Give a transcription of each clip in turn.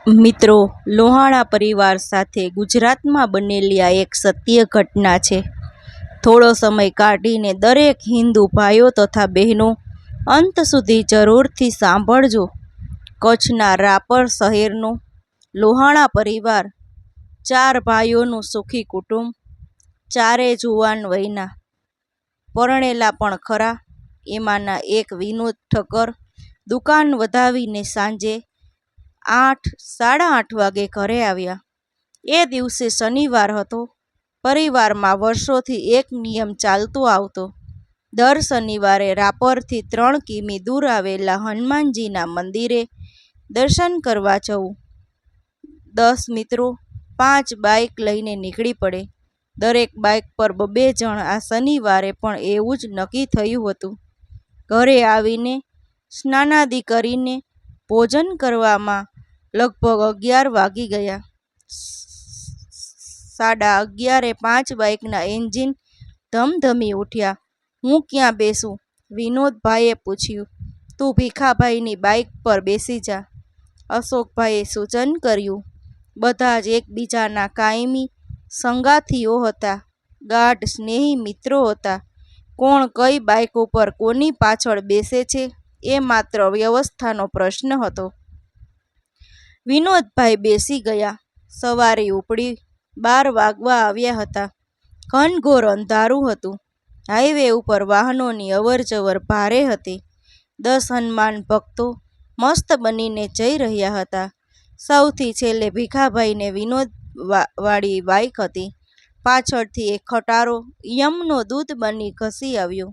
મિત્રો, લોહાણા પરિવાર સાથે ગુજરાતમાં બનેલી આ એક સત્ય ઘટના છે. થોડો સમય કાઢીને દરેક હિન્દુ ભાઈઓ તથા બહેનો અંત સુધી જરૂરથી સાંભળજો. કચ્છના રાપર શહેરનો લોહાણા પરિવાર, 4 ભાઈઓનું સુખી કુટુંબ, ચારે જુવાન વયના, પરણેલા પણ ખરા. એમાંના એક વિનોદ ઠક્કર દુકાન વધાવીને સાંજે 8:30 વાગે ઘરે આવ્યા. એ દિવસે શનિવાર હતો. પરિવારમાં વર્ષોથી એક નિયમ ચાલતો આવતો. દર શનિવારે રાપરથી 3 કિમી દૂર આવેલા હનુમાનજીના મંદિરે દર્શન કરવા જવું. 10 મિત્રો 5 બાઇક લઈને નીકળી પડે. દરેક બાઇક પર 2 જણ. આ શનિવારે પણ એવું જ નક્કી થયું હતું. ઘરે આવીને સ્નાનાદિ કરીને ભોજન કરવામાં લગભગ 11 વાગી ગયા. 11:30 5 બાઇકના એન્જિન ધમધમી ઉઠ્યા. હું ક્યાં બેસું? વિનોદભાઈએ પૂછ્યું. તું ભીખાભાઈની બાઇક પર બેસી જા, અશોકભાઈએ સૂચન કર્યું. બધા જ એકબીજાના કાયમી સંગાથીઓ હતા, ગાઢ સ્નેહી મિત્રો હતા. કોણ કઈ બાઇક ઉપર કોની પાછળ બેસે છે એ માત્ર વ્યવસ્થાનો પ્રશ્ન હતો. વિનોદભાઈ બેસી ગયા. સવારી ઉપડી 12 વાગવા આવ્યા હતા. ઘનઘોર અંધારું હતું. હાઈવે ઉપર વાહનોની અવરજવર ભારે હતી. 10 હનુમાન ભક્તો મસ્ત બનીને જઈ રહ્યા હતા. સૌથી છેલ્લે ભીખાભાઈને વિનોદવાળી બાઇક હતી. પાછળથી એક ખટારો યમનો દૂત બની ઘસી આવ્યો.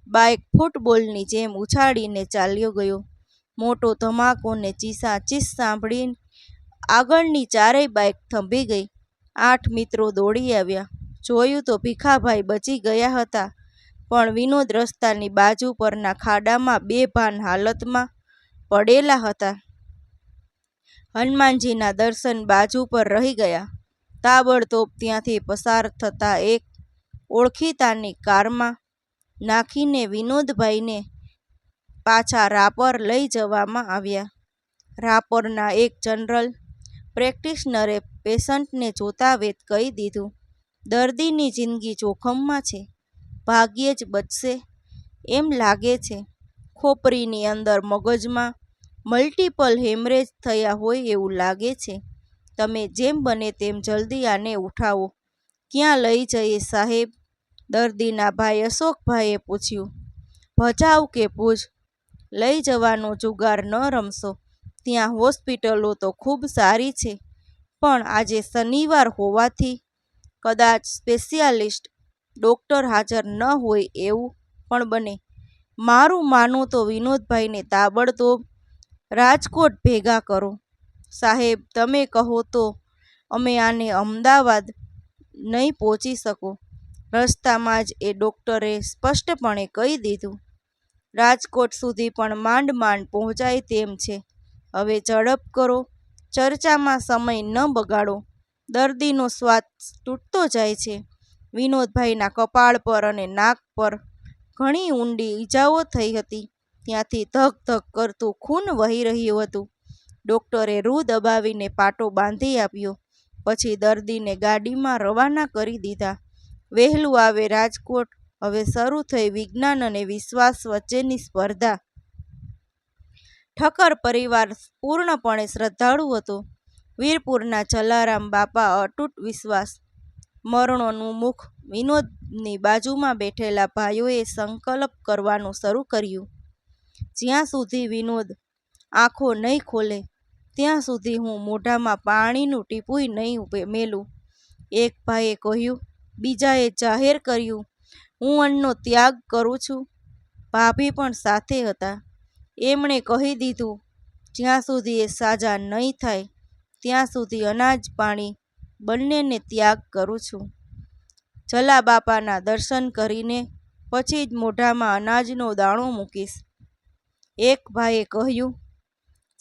બાઇક ફૂટબોલની જેમ ઉછાળીને ચાલ્યો ગયો. મોટો ધમાકો ને ચીસાચીસ સાંભળી આગળની ચારેય બાઇક થંભી ગઈ. 8 મિત્રો દોડી આવ્યા. જોયું તો ભીખાભાઈ બચી ગયા હતા, પણ વિનોદ રસ્તાની બાજુ પરના ખાડામાં બેભાન હાલતમાં પડેલા હતા. હનુમાનજીના દર્શન બાજુ પર રહી ગયા. તાબડતોબ ત્યાંથી પસાર થતા એક ઓળખીતાની કારમાં નાખીને વિનોદભાઈને પાછા રાપર લઈ જવામાં આવ્યા. રાપરના એક જનરલ પ્રેક્ટિશનરે પેશન્ટને જોતા વેત કહી દીધું, દર્દીની જિંદગી જોખમમાં છે, ભાગ્યે જ બચશે એમ લાગે છે. ખોપરીની અંદર મગજમાં મલ્ટિપલ હેમરેજ થયા હોય એવું લાગે છે. તમે જેમ બને તેમ જલ્દી આને ઉઠાવો. ક્યાં લઈ જઈએ સાહેબ? દર્દીના ભાઈ અશોકભાઈએ પૂછ્યું. ભચાઉ કે ભુજ? લઈ જવાનો જુગાર ન રમશો. ત્યાં હોસ્પિટલો તો ખૂબ સારી છે, પણ આજે શનિવાર હોવાથી કદાચ સ્પેશિયાલિસ્ટ ડૉક્ટર હાજર ન હોય એવું પણ બને. મારું માનું તો વિનોદભાઈને તાબડતોબ રાજકોટ ભેગા કરો. સાહેબ, તમે કહો તો અમે આને અમદાવાદ નહીં પહોંચી શકો. રસ્તામાં જ એ ડૉક્ટરે સ્પષ્ટપણે કહી દીધું. રાજકોટ સુધી પણ માંડ માંડ પહોંચાય તેમ છે. હવે ઝડપ કરો, ચર્ચામાં સમય ન બગાડો. દર્દીનો શ્વાસ તૂટતો જાય છે. વિનોદભાઈના કપાળ પર અને નાક પર ઘણી ઊંડી ઈજાઓ થઈ હતી. ત્યાંથી ધક ધક કરતું ખૂન વહી રહ્યું હતું. ડૉક્ટરે રૂ દબાવીને પાટો બાંધી આપ્યો. પછી દર્દીને ગાડીમાં રવાના કરી દીધા. વહેલું આવે રાજકોટ. હવે શરૂ થઈ વિજ્ઞાન અને વિશ્વાસ વચ્ચેની સ્પર્ધા. ઠક્કર પરિવાર પૂર્ણપણે શ્રદ્ધાળુ હતો. વીરપુરના જલારામ બાપા અતૂટ વિશ્વાસ. મરણોનું મુખ. વિનોદની બાજુમાં બેઠેલા ભાઈઓએ સંકલ્પ કરવાનું શરૂ કર્યું. જ્યાં સુધી વિનોદ આંખો નહીં ખોલે ત્યાં સુધી હું મોઢામાં પાણીનું ટીપુંય નહીં મેલું. એક ભાઈએ કહ્યું. બીજાએ જાહેર કર્યું, હું અન્નનો ત્યાગ કરું છું. ભાભી પણ સાથે હતા. એમણે કહી દીધું, જ્યાં સુધી એ સાજા નહીં થાય ત્યાં સુધી અનાજ પાણી બંનેને ત્યાગ કરું છું. જલાબાપાના દર્શન કરીને પછી જ મોઢામાં અનાજનો દાણો મૂકીશ. એક ભાઈએ કહ્યું,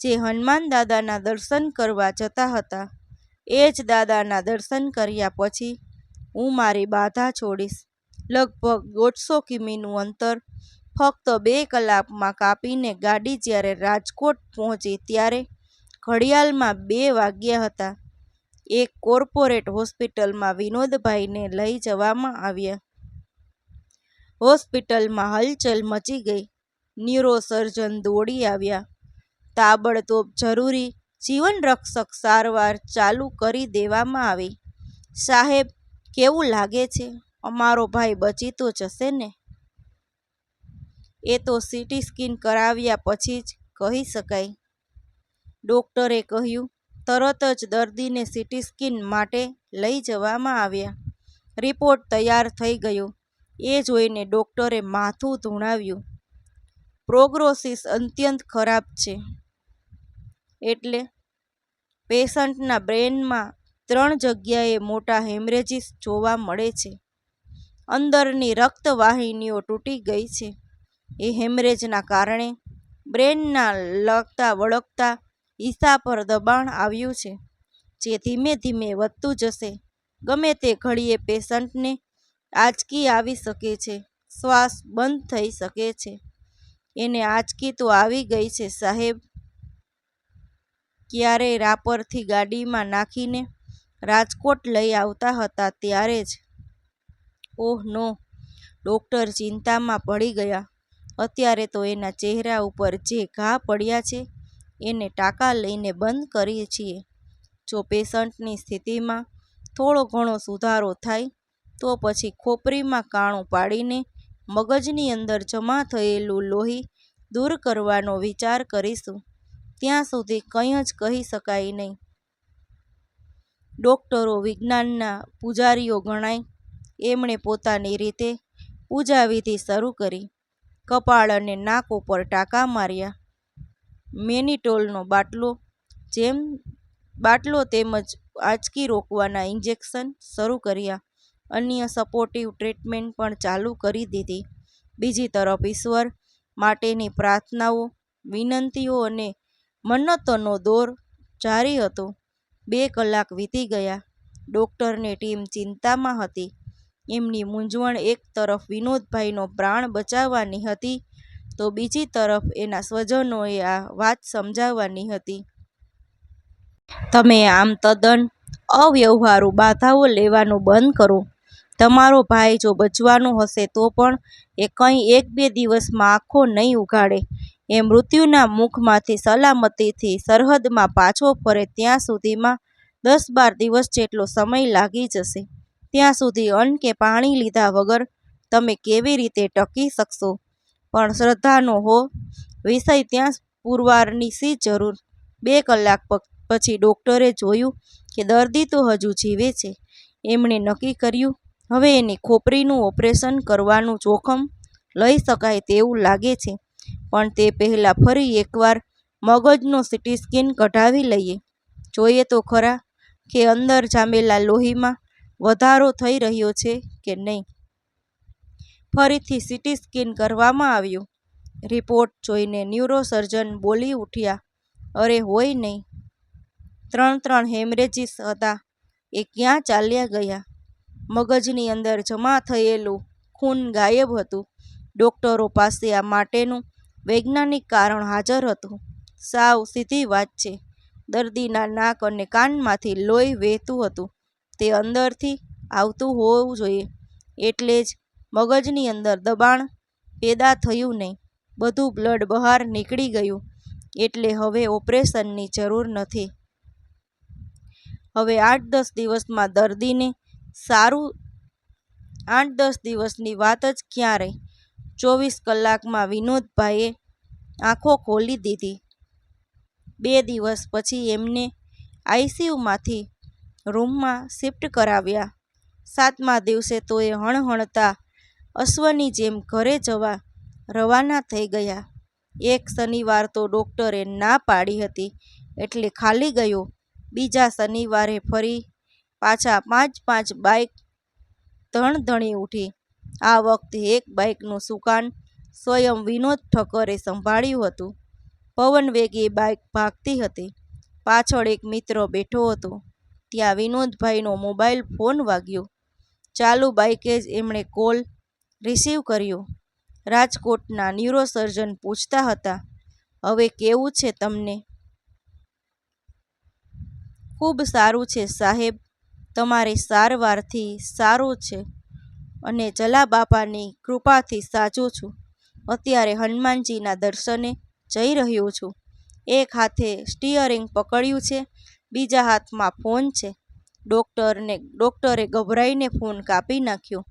જે હનુમાન દાદાના દર્શન કરવા જતા હતા એ જ દાદાના દર્શન કર્યા પછી હું મારી બાધા છોડીશ. લગભગ 150 કિમીનું અંતર ફક્ત 2 કલાકમાં કાપીને ગાડી જ્યારે રાજકોટ પહોંચી ત્યારે ઘડિયાળમાં 2 વાગ્યા હતા. એક કોર્પોરેટ હોસ્પિટલમાં વિનોદભાઈને લઈ જવામાં આવ્યા. હોસ્પિટલમાં હલચલ મચી ગઈ. ન્યુરોસર્જન દોડી આવ્યા. તાબડતોબ જરૂરી જીવનરક્ષક સારવાર ચાલુ કરી દેવામાં આવી. સાહેબ, કેવું લાગે છે? અમારો ભાઈ બચી તો જશે ને? એ તો સીટી સ્કેન કરાવ્યા પછી જ કહી શકાય, ડોક્ટરે કહ્યું. તરત જ દર્દીને સીટી સ્કેન માટે લઈ જવામાં આવ્યા. રિપોર્ટ તૈયાર થઈ ગયો. એ જોઈને ડોક્ટરે માથું ધુણાવ્યું. પ્રોગ્નોસિસ અત્યંત ખરાબ છે. એટલે? પેશન્ટના બ્રેઇનમાં 3 જગ્યાએ મોટા હેમરેજીસ જોવા મળે છે. અંદરની રક્તવાહિનીઓ તૂટી ગઈ છે. એ હેમરેજના કારણે બ્રેઇનના લગતા વળગતા હિસ્સા પર દબાણ આવ્યું છે, જે ધીમે ધીમે વધતું જશે. ગમે તે ઘડીએ પેશન્ટને આંચકી આવી શકે છે. શ્વાસ બંધ થઈ શકે છે. એને આંચકી તો આવી ગઈ છે, સાહેબ. ક્યારેય રાપરથી ગાડીમાં નાખીને રાજકોટ લઈ આવતા હતા ત્યારે જ. ઓહ નો! ડોક્ટર ચિંતામાં પડી ગયા. અત્યારે તો એના ચહેરા ઉપર જે ઘા પડ્યા છે એને ટાંકા લઈને બંધ કરીએ છીએ. જો પેશન્ટની સ્થિતિમાં થોડો ઘણો સુધારો થાય તો પછી ખોપરીમાં કાણું પાડીને મગજની અંદર જમા થયેલું લોહી દૂર કરવાનો વિચાર કરીશું. ત્યાં સુધી કંઈ જ કહી શકાય નહીં. ડોક્ટરો વિજ્ઞાનના પૂજારીઓ ગણાય. એમણે પોતાની રીતે પૂજાવિધિ શરૂ કરી. કપાળ અને નાક ઉપર ટાંકા માર્યા. મેનિટોલનો બાટલો તેમજ આંચકી રોકવાના ઇન્જેક્શન શરૂ કર્યા. અન્ય સપોર્ટિવ ટ્રીટમેન્ટ પણ ચાલુ કરી દીધી. બીજી તરફ ઈશ્વર માટેની પ્રાર્થનાઓ, વિનંતીઓ અને મન્નતોનો દોર જારી હતો. 2 કલાક વીતી ગયા. ડોક્ટરની ટીમ ચિંતામાં હતી. એમની મૂંઝવણ એક તરફ વિનોદભાઈનો પ્રાણ બચાવવાની હતી તો બીજી તરફ એના સ્વજનોએ આ વાત સમજાવવાની હતી. તમે આમ તદ્દન અવ્યવહારુ બાધાઓ લેવાનું બંધ કરો. તમારો ભાઈ જો બચવાનો હશે તો પણ એ કંઈ 1-2 દિવસમાં આંખો નહીં ઉઘાડે. એ મૃત્યુના મુખમાંથી સલામતીથી સરહદમાં પાછો ફરે ત્યાં સુધીમાં 10-12 દિવસ જેટલો સમય લાગી જશે. ત્યાં સુધી અન્ન કે પાણી લીધા વગર તમે કેવી રીતે ટકી શકશો? પણ શ્રદ્ધાનો વિષય ત્યાં પુરવારની શી જરૂર? 2 કલાક પછી ડોક્ટરે જોયું કે દર્દી તો હજુ જીવે છે. એમણે નક્કી કર્યું, હવે એની ખોપરીનું ઓપરેશન કરવાનું જોખમ લઈ શકાય તેવું લાગે છે. પણ તે પહેલાં ફરી એકવાર મગજનો સીટી સ્કેન કઢાવી લઈએ. જોઈએ તો ખરા કે અંદર જામેલા લોહીમાં વધારો થઈ રહ્યો છે કે નહીં. ફરીથી સીટી સ્કેન કરવામાં આવ્યું. રિપોર્ટ જોઈને ન્યુરોસર્જન બોલી ઉઠ્યા, અરે હોય નહીં. 3 હેમરેજીસ હતા એ ક્યાં ચાલ્યા ગયા? મગજની અંદર જમા થયેલું ખૂન ગાયબ હતું. ડોક્ટરો પાસે આ માટેનું વૈજ્ઞાનિક કારણ હાજર હતું. સાવ સીધી વાત છે. દર્દીના નાક અને કાનમાંથી લોહી વહેતું હતું. તે અંદરથી આવતું હોવું જોઈએ. એટલે જ મગજની અંદર દબાણ પેદા થયું નહીં. બધું બ્લડ બહાર નીકળી ગયું. એટલે હવે ઓપરેશનની જરૂર નથી. હવે 8-10 દિવસમાં દર્દીને સારું. 8-10 દિવસની વાત જ ક્યાં રહી. 24 કલાકમાં વિનોદભાઈએ આંખો ખોલી દીધી. 2 દિવસ પછી એમને આઈસીયુમાંથી રૂમમાં શિફ્ટ કરાવ્યા. 7મા દિવસે તો એ હણહણતા અશ્વની જેમ ઘરે જવા રવાના થઈ ગયા. એક શનિવાર તો ડોક્ટરે ના પાડી હતી એટલે ખાલી ગયો. બીજા શનિવારે ફરી પાછા 5 બાઇક ધણધણી ઉઠી. આ વખતે એક બાઇકનું સુકાન સ્વયં વિનોદ ઠક્કરે સંભાળ્યું હતું. પવન વેગે બાઇક ભાગતી હતી. પાછળ એક મિત્ર બેઠો હતો. ત્યાં વિનોદભાઈનો મોબાઈલ ફોન વાગ્યો. ચાલુ બાઇકે જ એમણે કોલ રિસીવ કર્યો. રાજકોટના ન્યુરોસર્જન પૂછતા હતા, હવે કેવું છે તમને? ખૂબ સારું છે સાહેબ, તમારી સારવારથી સારું છે અને જલાબાપાની કૃપાથી સાજો છું. અત્યારે હનુમાનજીના દર્શને જઈ રહ્યો છું. એક હાથે સ્ટીયરિંગ પકડ્યું છે, બીજા હાથમાં ફોન છે. ડૉક્ટરે ગભરાઈને ફોન કાપી નાખ્યો.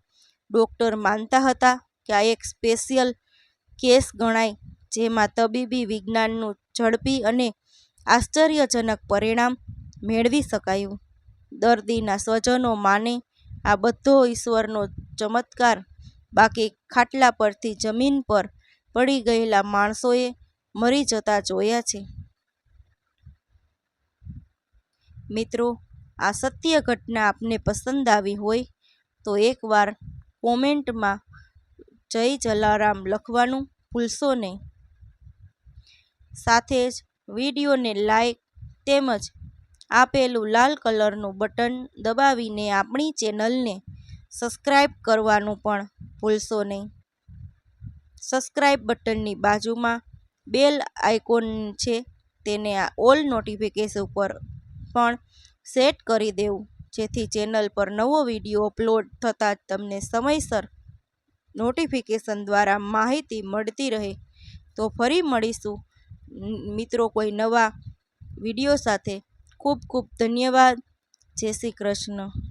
ડૉક્ટર માનતા હતા કે આ એક સ્પેશિયલ કેસ ગણાય, જેમાં તબીબી વિજ્ઞાનનું ઝડપી અને આશ્ચર્યજનક પરિણામ મેળવી શકાયું. દર્દીના સ્વજનો માને આ બધો ઈશ્વરનો ચમત્કાર, બાકી ખાટલા પરથી જમીન પર પડી ગયેલા માણસોએ મરી જતા જોયા છે. મિત્રો, આ સત્ય ઘટના આપને પસંદ આવી હોય તો એકવાર કોમેન્ટમાં જય જલારામ લખવાનું ભૂલશો નહીં. સાથે જ વિડીયોને લાઈક તેમજ આપેલું લાલ કલરનું બટન દબાવીને આપણી ચેનલને સબસ્ક્રાઈબ કરવાનું પણ ભૂલશો નહીં. સબસ્ક્રાઈબ બટનની બાજુમાં બેલ આઇકોન છે, તેને ઓલ નોટિફિકેશન ઉપર પણ સેટ કરી દેવું, જેથી ચેનલ પર નવો વિડીયો અપલોડ થતાં તમને સમયસર નોટિફિકેશન દ્વારા માહિતી મળતી રહે. તો ફરી મળીશું મિત્રો કોઈ નવા વિડીયો સાથે. ખૂબ ખૂબ ધન્યવાદ. જય શ્રી કૃષ્ણ.